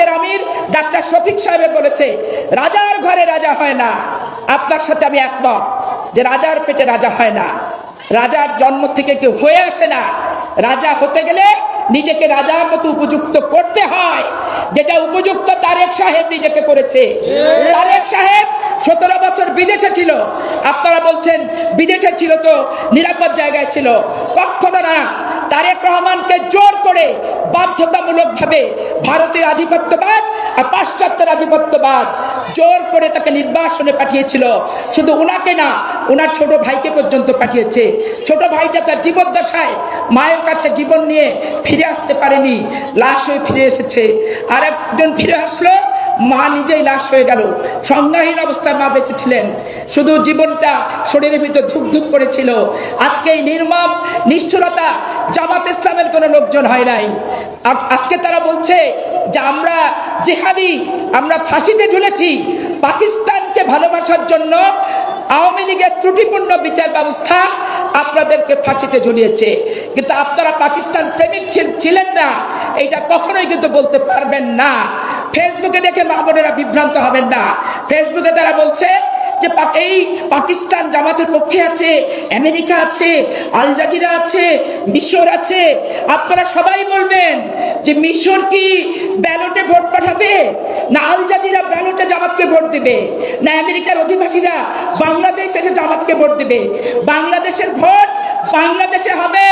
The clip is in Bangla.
জামাতের আমির ডাক্তার শফিক সাহেব বলেছে রাজার ঘরে রাজা হয় না। আপনার সাথে আমি একমত যে রাজার পেটে রাজা হয় না, রাজার জন্ম থেকে কেউ হয়ে আসে না। রাজা হতে গেলে নিজেকে রাজার মতো উপযুক্ত করতে হয়, যেটা উপযুক্ত তারেক সাহেব নিজেকে করেছে। তারেক সাহেব 17 বছর বিদেশে ছিল। আপনারা বলছেন বিদেশে ছিল তো নিরাপদ জায়গায় ছিল, কখনো না। তারেক রহমানকে জোর করে বাধ্যতামূলকভাবে ভারতীয় আধিপত্যবাদ আর পাশ্চাত্যের আধিপত্যবাদ জোর করে তাকে নির্বাসনে পাঠিয়েছিল। শুধু উনাকে না, উনার ছোট ভাইকে পর্যন্ত পাঠিয়েছে। ছোট ভাইটা তার জীবদ্দশায় মায়ের কাছে জীবন নিয়ে ফিরে আসতে পারেনি, লাশ হয়ে ফিরে এসেছে। আর একজন ফিরে আসলো, মা নিজেই লাশ হয়ে গেল। সংজ্ঞাহীন অবস্থায় মা বেঁচে ছিলেন, শুধু জীবনটা শরীরের ভিতর ধুক ধুক করেছিল। আজকে এই নির্মম নিষ্ঠুরতা জামাত ইসলামের কোনো লোকজন হয় নাই। আজকে তারা বলছে যে আমরা জিহাদি, আমরা ফাঁসিতে ঝুলেছি। পাকিস্তানকে ভালোবাসার জন্য আওয়ামী লীগের ত্রুটিপূর্ণ বিচার ব্যবস্থা আপনাদেরকে ফাঁসিতে ঝুলিয়েছে, কিন্তু আপনারা পাকিস্তান প্রেমিক ছিলেন না, এইটা কখনোই কিন্তু বলতে পারবেন না। ফেসবুকে দেখে মা বোনেরা বিভ্রান্ত হবেন না। ফেসবুকে তারা বলছে যে এই পাকিস্তান জামাতের পক্ষে আছে, আমেরিকা আছে, আল জাজিরা আছে, মিশর আছে। আপনারা সবাই বলবেন যে মিশর কি ব্যালটে ভোট পাঠাবে, না আল জাজিরা ব্যালটে জামাতকে ভোট দিবে, না আমেরিকার অধিবাসীরা বাংলাদেশ এসে জামাতকে ভোট দিবে? বাংলাদেশের ভোট বাংলাদেশে হবে।